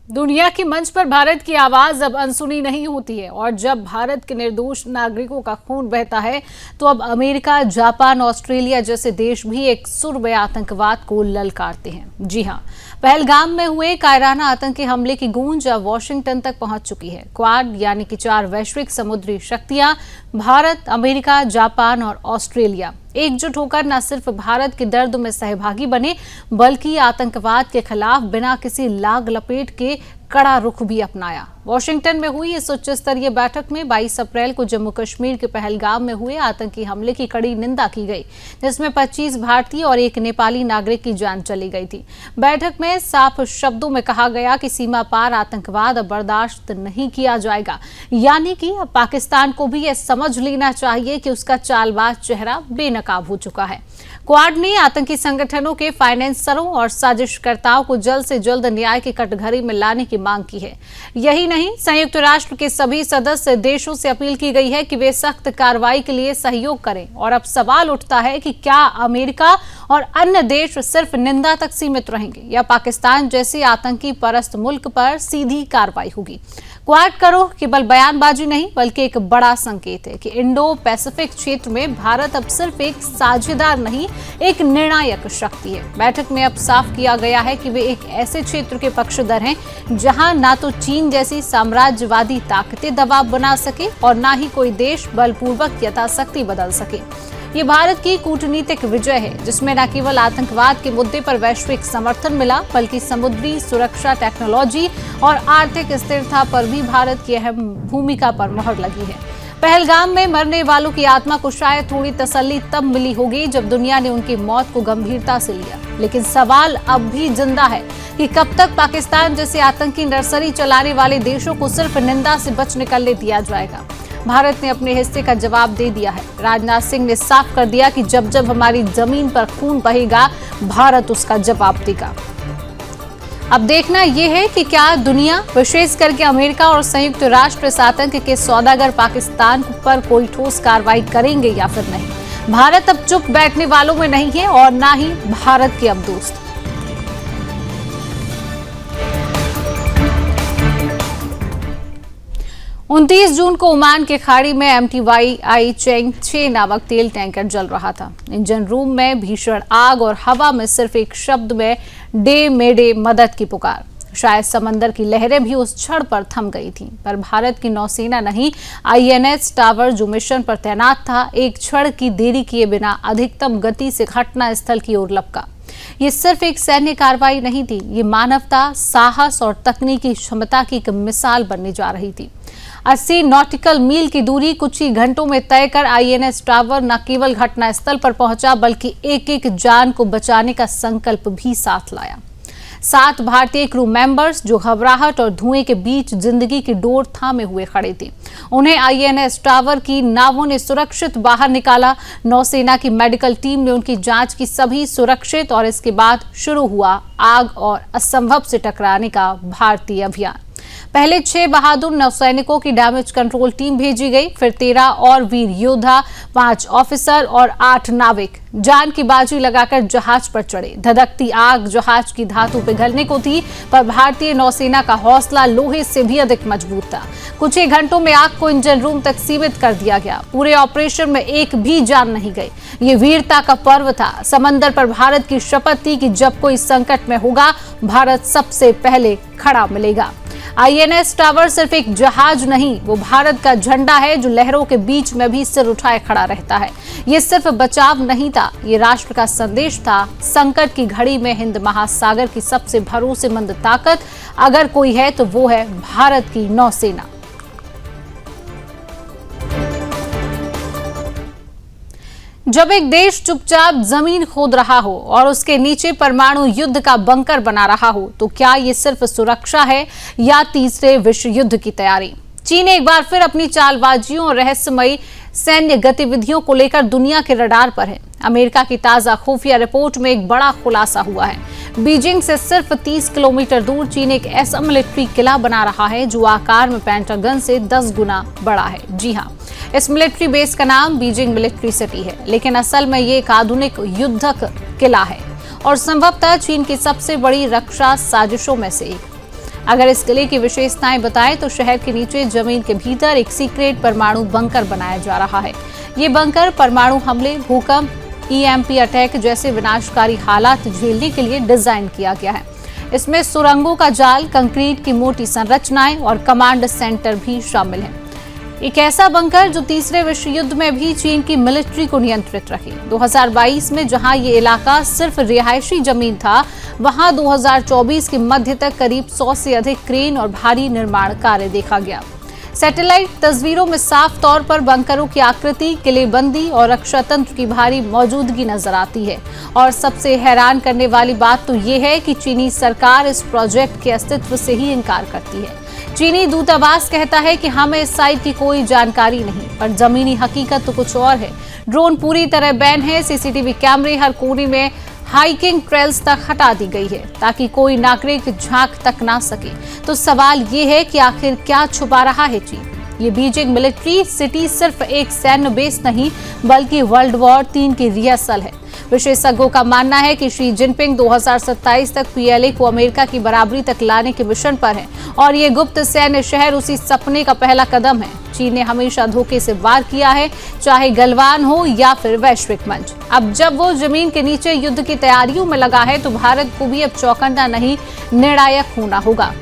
दुनिया की मंच पर भारत की आवाज अब अनसुनी नहीं होती है और जब भारत के निर्दोष नागरिकों का खून बहता है तो अब अमेरिका, जापान, ऑस्ट्रेलिया जैसे देश भी एक सुर में आतंकवाद को ललकारते हैं। जी हां, पहलगाम में हुए कायराना आतंकी हमले की गूंज अब वॉशिंगटन तक पहुंच चुकी है। क्वाड यानी कि 4 वैश्विक समुद्री शक्तियां भारत, अमेरिका, जापान और ऑस्ट्रेलिया एकजुट होकर न सिर्फ भारत के दर्द में सहभागी बने बल्कि आतंकवाद के खिलाफ बिना किसी लाग लपेट के कड़ा रुख भी अपनाया। वॉशिंगटन में हुई इस उच्च स्तरीय बैठक में 22 अप्रैल को जम्मू कश्मीर के पहलगाम में हुए आतंकी हमले की कड़ी निंदा की गई, जिसमें 25 भारतीय और 1 नेपाली नागरिक की जान चली गई थी। बैठक में साफ शब्दों में कहा गया कि सीमा पार आतंकवाद अब बर्दाश्त नहीं किया जाएगा, यानी कि अब पाकिस्तान को भी यह समझ लेना चाहिए कि उसका चालबाज चेहरा बेनकाब हो चुका है। क्वाड ने आतंकी संगठनों के फाइनेंसरों और साजिशकर्ताओं को जल्द से जल्द न्याय की कटघरे में लाने की मांग की है। यही नहीं, संयुक्त राष्ट्र के सभी सदस्य देशों से अपील की गई है कि वे सख्त कार्रवाई के लिए सहयोग करें। और अब सवाल उठता है कि क्या अमेरिका और अन्य देश सिर्फ निंदा तक सीमित रहेंगे या पाकिस्तान जैसे आतंकी परस्त मुल्क पर सीधी कार्रवाई होगी। क्वाड करो केवल बयानबाजी नहीं बल्कि एक बड़ा संकेत है कि इंडो पैसिफिक क्षेत्र में भारत अब सिर्फ एक साझेदार नहीं, एक निर्णायक शक्ति है। बैठक में अब साफ किया गया है कि वे एक ऐसे क्षेत्र के पक्षधर हैं जहां ना तो चीन जैसी साम्राज्यवादी ताकतें दबाव बना सके और ना ही कोई देश बलपूर्वक यथाशक्ति बदल सके। ये भारत की कूटनीतिक विजय है, जिसमें न केवल आतंकवाद के मुद्दे पर वैश्विक समर्थन मिला बल्कि समुद्री सुरक्षा, टेक्नोलॉजी और आर्थिक स्थिरता पर भी भारत की अहम भूमिका पर मोहर लगी है। पहलगाम में मरने वालों की आत्मा को शायद थोड़ी तसल्ली तब मिली होगी जब दुनिया ने उनकी मौत को गंभीरता से लिया, लेकिन सवाल अब भी जिंदा है कि कब तक पाकिस्तान जैसे आतंकी नर्सरी चलाने वाले देशों को सिर्फ निंदा से बच निकलने दिया जाएगा। भारत ने अपने हिस्से का जवाब दे दिया है। राजनाथ सिंह ने साफ कर दिया कि जब जब हमारी जमीन पर खून बहेगा, भारत उसका जवाब देगा। अब देखना यह है कि क्या दुनिया, विशेष करके अमेरिका और संयुक्त राष्ट्र इस आतंक के सौदागर पाकिस्तान पर कोई ठोस कार्रवाई करेंगे या फिर नहीं। भारत अब चुप बैठने वालों में नहीं है और ना ही भारत के अब दोस्त। 29 जून को ओमान के खाड़ी में MTY चेंग 6 नामक तेल टैंकर जल रहा था। इंजन रूम में भीषण आग और हवा में सिर्फ एक शब्द में डे मेडे, मदद की पुकार। शायद समंदर की लहरें भी उस क्षण पर थम गई थीं, पर भारत की नौसेना नहीं, INS टावर जो मिशन पर तैनात था, एक क्षण की देरी किए बिना अधिकतम गति से घटना स्थल की ओर लपका। ये सिर्फ एक सैन्य कार्रवाई नहीं थी, ये मानवता, साहस और तकनीकी क्षमता की एक मिसाल बनने जा रही थी। 80 नॉटिकल मील की दूरी कुछ ही घंटों में तय कर INS टावर न केवल घटना स्थल पर पहुंचा बल्कि एक एक जान को बचाने का संकल्प भी साथ लाया। 7 भारतीय क्रू मेंबर्स जो घबराहट और धुएं के बीच जिंदगी की डोर थामे हुए खड़े थे, उन्हें INS टावर की नावों ने सुरक्षित बाहर निकाला। नौसेना की मेडिकल टीम ने उनकी जांच की, सभी सुरक्षित, और इसके बाद शुरू हुआ आग और असंभव से टकराने का भारतीय अभियान। पहले 6 बहादुर नौसैनिकों की डैमेज कंट्रोल टीम भेजी गई, फिर 13 और वीर योद्धा, 5 ऑफिसर और 8 नाविक जान की बाजी लगाकर जहाज पर चढ़े। धधकती आग जहाज की धातु पिघलने को थी, पर भारतीय नौसेना का हौसला लोहे से भी अधिक मजबूत था। कुछ ही घंटों में आग को इंजन रूम तक सीमित कर दिया गया। पूरे ऑपरेशन में एक भी जान नहीं गई। ये वीरता का पर्व था। समंदर पर भारत की शपथ थी कि जब कोई संकट में होगा, भारत सबसे पहले खड़ा मिलेगा। INS टावर सिर्फ एक जहाज नहीं, वो भारत का झंडा है जो लहरों के बीच में भी सिर उठाए खड़ा रहता है। ये सिर्फ बचाव नहीं था, ये राष्ट्र का संदेश था। संकट की घड़ी में हिंद महासागर की सबसे भरोसेमंद ताकत अगर कोई है तो वो है भारत की नौसेना। जब एक देश चुपचाप जमीन खोद रहा हो और उसके नीचे परमाणु युद्ध का बंकर बना रहा हो, तो क्या ये सिर्फ सुरक्षा है या तीसरे विश्व युद्ध की तैयारी? चीन एक बार फिर अपनी चालबाजियों और रहस्यमयी सैन्य गतिविधियों को लेकर दुनिया के रडार पर है। अमेरिका की ताजा खुफिया रिपोर्ट में एक बड़ा खुलासा हुआ है। बीजिंग से सिर्फ 30 किलोमीटर दूर चीन एक ऐसा मिलिट्री किला बना रहा है जो आकार में पेंटागन से 10 गुना बड़ा है। जी हाँ, इस मिलिट्री बेस का नाम बीजिंग मिलिट्री सिटी है, लेकिन असल में ये एक आधुनिक युद्धक किला है और संभवतः चीन की सबसे बड़ी रक्षा साजिशों में से एक। अगर इस किले की विशेषताएं बताएं तो शहर के नीचे जमीन के भीतर एक सीक्रेट परमाणु बंकर बनाया जा रहा है। ये बंकर परमाणु हमले, भूकंप, EMP अटैक जैसे विनाशकारी हालात झेलने के लिए डिजाइन किया गया है। इसमें सुरंगों का जाल, कंक्रीट की मोटी संरचनाएं और कमांड सेंटर भी शामिल हैं। एक ऐसा बंकर जो तीसरे विश्व युद्ध में भी चीन की मिलिट्री को नियंत्रित रखे। 2022 में जहां ये इलाका सिर्फ रिहायशी जमीन था, वहां 2024 के मध्य तक करीब 100 से अधिक क्रेन और भारी निर्माण कार्य देखा गया। सैटेलाइट तस्वीरों में साफ तौर पर बंकरों की आकृति, किलेबंदी और रक्षा तंत्र की भारी मौजूदगी नजर आती है। और सबसे हैरान करने वाली बात तो ये है कि चीनी सरकार इस प्रोजेक्ट के अस्तित्व से ही इनकार करती है। चीनी दूतावास कहता है कि हमें इस साइट की कोई जानकारी नहीं, पर जमीनी हकीकत तो कुछ और है। ड्रोन पूरी तरह बैन है, CCTV कैमरे हर कोने में, हाइकिंग ट्रेल्स तक हटा दी गई है ताकि कोई नागरिक झांक तक ना सके। तो सवाल ये है कि आखिर क्या छुपा रहा है चीन? ये बीजिंग मिलिट्री सिटी सिर्फ एक सैन्य बेस नहीं, बल्कि वर्ल्ड वॉर 3 की रिहर्सल है। विशेषज्ञों का मानना है कि शी जिनपिंग 2027 तक PLA को अमेरिका की बराबरी तक लाने के मिशन पर है और ये गुप्त सैन्य शहर उसी सपने का पहला कदम है। चीन ने हमेशा धोखे से वार किया है, चाहे गलवान हो या फिर वैश्विक मंच। अब जब वो जमीन के नीचे युद्ध की तैयारियों में लगा है तो भारत को भी अब चौकन्ना नहीं, निर्णायक होना होगा,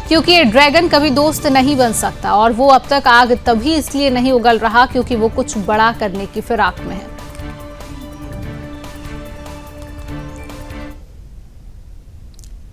क्योंकि ये ड्रैगन कभी दोस्त नहीं बन सकता और वो अब तक आग तभी इसलिए नहीं उगल रहा क्योंकि वो कुछ बड़ा करने की फिराक में है।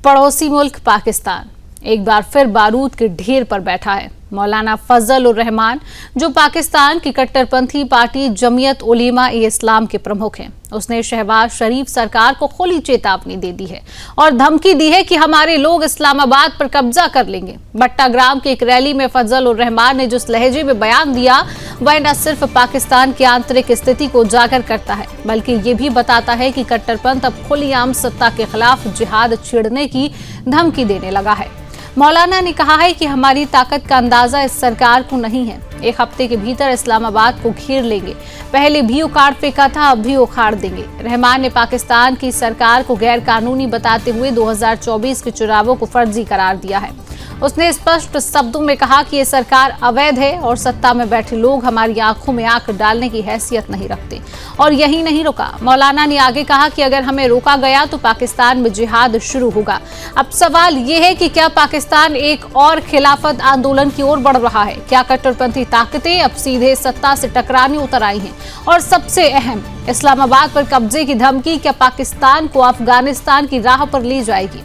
पड़ोसी मुल्क पाकिस्तान एक बार फिर बारूद के ढेर पर बैठा है। मौलाना फजल उर रहमान, जो पाकिस्तान की कट्टरपंथी पार्टी जमीयत उलेमा ए इस्लाम के प्रमुख हैं, उसने शहबाज शरीफ सरकार को खुली चेतावनी दे दी है और धमकी दी है कि हमारे लोग इस्लामाबाद पर कब्जा कर लेंगे। बट्टाग्राम की एक रैली में फजल उर रहमान ने जिस लहजे में बयान दिया, वह न सिर्फ पाकिस्तान की आंतरिक स्थिति को उजागर करता है, बल्कि ये भी बताता है कि कट्टरपंथ अब खुलेआम सत्ता के खिलाफ जिहाद छेड़ने की धमकी देने लगा है। मौलाना ने कहा है कि हमारी ताकत का अंदाजा इस सरकार को नहीं है। एक हफ्ते के भीतर इस्लामाबाद को घेर लेंगे। पहले भी उखाड़ फेंका था, अब भी उखाड़ देंगे। रहमान ने पाकिस्तान की सरकार को गैर कानूनी बताते हुए 2024 के चुनावों को फर्जी करार दिया है। उसने स्पष्ट शब्दों में कहा कि ये सरकार अवैध है और सत्ता में बैठे लोग हमारी आंखों में आंख डालने की हैसियत नहीं रखते। और यही नहीं रुका, मौलाना ने आगे कहा कि अगर हमें रोका गया तो पाकिस्तान में जिहाद शुरू होगा। अब सवाल ये है कि क्या पाकिस्तान एक और खिलाफत आंदोलन की ओर बढ़ रहा है? क्या कट्टरपंथी ताकतें अब सीधे सत्ता से टकराने उतर आई हैं? और सबसे अहम, इस्लामाबाद पर कब्जे की धमकी क्या पाकिस्तान को अफगानिस्तान की राह पर ले जाएगी?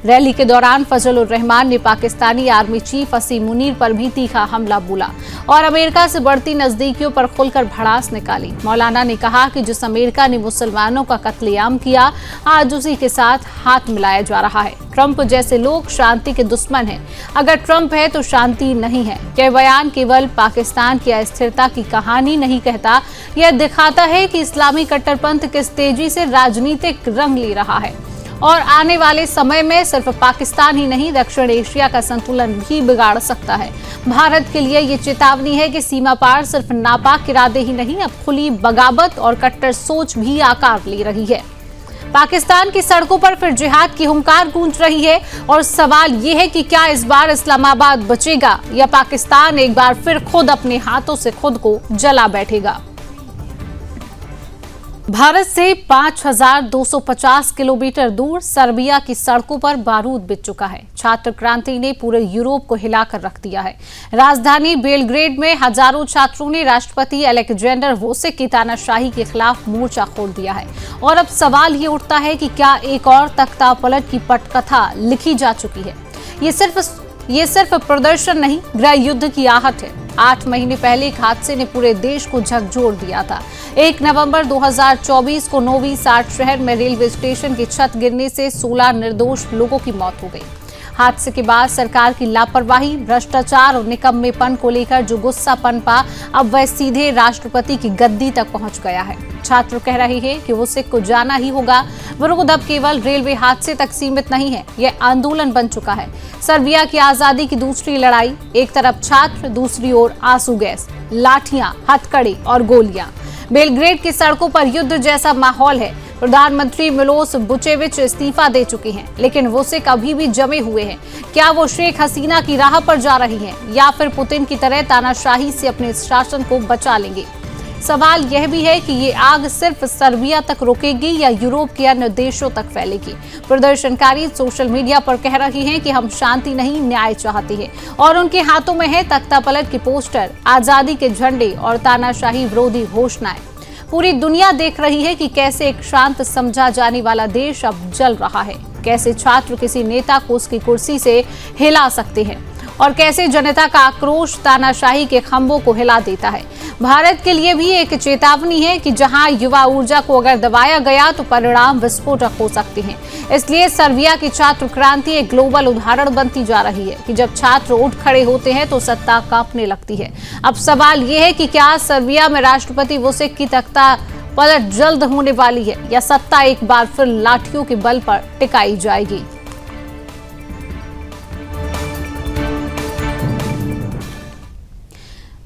रैली के दौरान फजल उर रहमान ने पाकिस्तानी आर्मी चीफ असीम मुनीर पर भी तीखा हमला बोला और अमेरिका से बढ़ती नजदीकियों पर खुलकर भड़ास निकाली। मौलाना ने कहा कि जिस अमेरिका ने मुसलमानों का कत्लेआम किया, आज उसी के साथ हाथ मिलाया जा रहा है। ट्रंप जैसे लोग शांति के दुश्मन हैं। अगर ट्रंप है तो शांति नहीं है। यह बयान केवल पाकिस्तान की अस्थिरता की कहानी नहीं कहता, यह दिखाता है कि इस्लामी कट्टरपंथ किस तेजी से राजनीतिक रंग ले रहा है और आने वाले समय में सिर्फ पाकिस्तान ही नहीं, दक्षिण एशिया का संतुलन भी बिगाड़ सकता है। भारत के लिए ये चेतावनी है कि सीमा पार सिर्फ नापाक इरादे ही नहीं, अब खुली बगावत और कट्टर सोच भी आकार ले रही है। पाकिस्तान की सड़कों पर फिर जिहाद की हुंकार गूंज रही है और सवाल ये है कि क्या इस बार इस्लामाबाद बचेगा या पाकिस्तान एक बार फिर खुद अपने हाथों से खुद को जला बैठेगा। भारत से 5250 किलोमीटर दूर सर्बिया की सड़कों पर बारूद बिछ चुका है। छात्र क्रांति ने पूरे यूरोप को हिलाकर रख दिया है। राजधानी बेलग्रेड में हजारों छात्रों ने राष्ट्रपति अलेक्जेंडर वुसिक की तानाशाही के खिलाफ मोर्चा खोल दिया है और अब सवाल ये उठता है कि क्या एक और तख्ता पलट की पटकथा लिखी जा चुकी है? ये सिर्फ प्रदर्शन नहीं, गृह युद्ध की आहट है। 8 महीने पहले एक हादसे ने पूरे देश को झकझोर दिया था। 1 नवंबर 2024 को नोवी साड शहर में रेलवे स्टेशन की छत गिरने से 16 निर्दोष लोगों की मौत हो गई। हादसे के बाद सरकार की लापरवाही, भ्रष्टाचार और निकम्मेपन को लेकर जो गुस्सा पनपा, अब वह सीधे राष्ट्रपति की गद्दी तक पहुंच गया है। छात्र कह रहे हैं कि वुसिक को जाना ही होगा। विरोध अब केवल रेलवे हादसे तक सीमित नहीं है, यह आंदोलन बन चुका है। सर्बिया की आजादी की दूसरी लड़ाई, एक तरफ छात्र, दूसरी ओर आंसू गैस, लाठियां, हथकड़ी और गोलियां। बेलग्रेड की सड़कों पर युद्ध जैसा माहौल है। प्रधानमंत्री मिलोस बुचेविच इस्तीफा दे चुके हैं, लेकिन वो सिक अभी भी जमे हुए हैं। क्या वो शेख हसीना की राह पर जा रही हैं या फिर पुतिन की तरह तानाशाही से अपने शासन को बचा लेंगे? सवाल यह भी है कि ये आग सिर्फ सर्बिया तक रुकेगी या यूरोप के अन्य देशों तक फैलेगी। प्रदर्शनकारी सोशल मीडिया पर कह रही हैं कि हम शांति नहीं न्याय चाहते हैं और उनके हाथों में है तख्तापलट के पोस्टर, आजादी के झंडे और तानाशाही विरोधी घोषणाएं। पूरी दुनिया देख रही है कि कैसे एक शांत समझा जाने वाला देश अब जल रहा है, कैसे छात्र किसी नेता को उसकी कुर्सी से हिला सकते हैं और कैसे जनता का आक्रोश तानाशाही के खंभों को हिला देता है। भारत के लिए भी एक चेतावनी है कि जहां युवा ऊर्जा को अगर दबाया गया तो परिणाम विस्फोटक हो सकते हैं। इसलिए सर्बिया की छात्र क्रांति एक ग्लोबल उदाहरण बनती जा रही है कि जब छात्र उठ खड़े होते हैं तो सत्ता कांपने लगती है। अब सवाल यह है कि क्या सर्बिया में राष्ट्रपति वुसिक की तख्ता पलट जल्द होने वाली है या सत्ता एक बार फिर लाठियों के बल पर टिकाई जाएगी?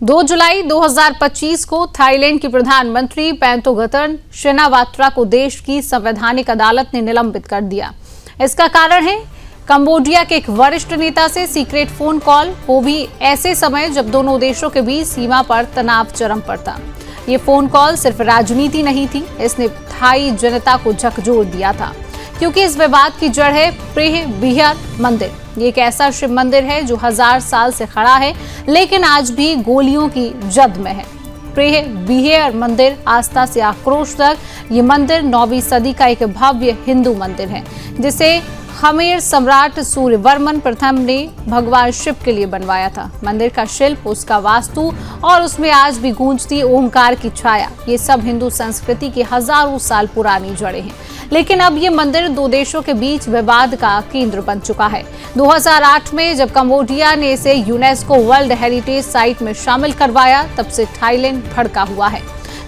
दो जुलाई 2025 को थाईलैंड की प्रधानमंत्री पेंटोगतन शिनावात्रा को देश की संवैधानिक अदालत ने निलंबित कर दिया। इसका कारण है कंबोडिया के एक वरिष्ठ नेता से सीक्रेट फोन कॉल, वो भी ऐसे समय जब दोनों देशों के बीच सीमा पर तनाव चरम पर था। ये फोन कॉल सिर्फ राजनीति नहीं थी, इसने थाई जनता को झकझोर दिया था, क्योंकि इस विवाद की जड़ है प्रेह बिहार मंदिर। ये एक ऐसा शिव मंदिर है जो 1000 साल से खड़ा है, लेकिन आज भी गोलियों की जद में है। प्रेह बिहार मंदिर आस्था से आक्रोश तक। ये मंदिर 9वीं सदी का एक भव्य हिंदू मंदिर है, जिसे खमेर सम्राट सूर्यवर्मन प्रथम ने भगवान शिव के लिए बनवाया था। मंदिर का शिल्प, उसका वास्तु और उसमें आज भी गूंजती ओंकार की छाया, ये सब हिंदू संस्कृति की हजारों साल पुरानी जड़ें हैं। लेकिन अब ये मंदिर दो देशों के बीच विवाद का केंद्र बन चुका है। 2008 में जब कंबोडिया ने इसे यूनेस्को वर्ल्ड हेरिटेज साइट में शामिल करवाया, तब से थाईलैंड भड़का हुआ है।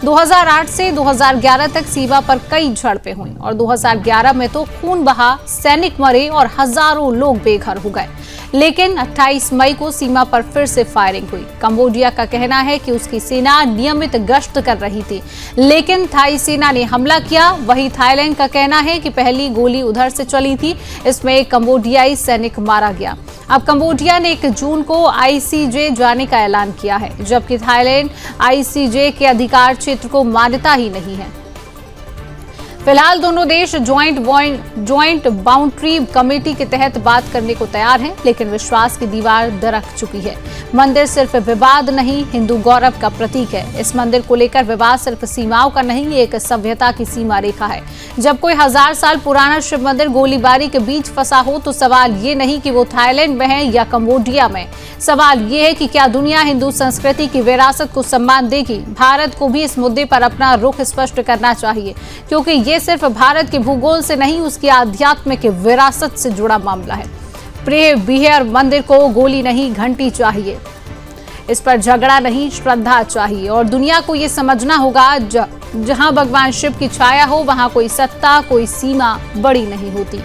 2008 से 2011 तक सीमा पर कई झड़पें हुई और 2011 में तो खून बहा, सैनिक मरे और हजारों लोग बेघर हो गए। लेकिन 28 मई को सीमा पर फिर से फायरिंग हुई। कंबोडिया का कहना है कि उसकी सेना नियमित गश्त कर रही थी, लेकिन थाई सेना ने हमला किया। वहीं थाईलैंड का कहना है कि पहली गोली उधर से चली थी, इसमें एक कंबोडियाई सैनिक मारा गया। अब कंबोडिया ने 1 जून को आईसीजे जाने का ऐलान किया है, जबकि थाईलैंड आईसीजे के अधिकार क्षेत्र को मान्यता ही नहीं है। फिलहाल दोनों देश ज्वाइंट बाउंड्री कमेटी के तहत बात करने को तैयार हैं, लेकिन विश्वास की दीवार दरक चुकी है। मंदिर सिर्फ विवाद नहीं, हिंदू गौरव का प्रतीक है। इस मंदिर को लेकर विवाद सिर्फ सीमाओं का नहीं, एक सभ्यता की सीमा रेखा है। जब कोई 1000 साल पुराना शिव मंदिर गोलीबारी के बीच फंसा हो, तो सवाल ये नहीं कि वो थाईलैंड में है या कंबोडिया में। सवाल ये है कि क्या दुनिया हिंदू संस्कृति की विरासत को सम्मान देगी? भारत को भी इस मुद्दे पर अपना रुख स्पष्ट करना चाहिए, क्योंकि ये सिर्फ भारत के भूगोल से नहीं, उसकी आध्यात्मिक विरासत से जुड़ा मामला है। प्रेह बिहार मंदिर को गोली नहीं, घंटी चाहिए। इस पर झगड़ा नहीं, श्रद्धा चाहिए। और दुनिया को ये समझना होगा, जहां भगवान शिव की छाया हो, वहां कोई सत्ता, कोई सीमा बड़ी नहीं होती।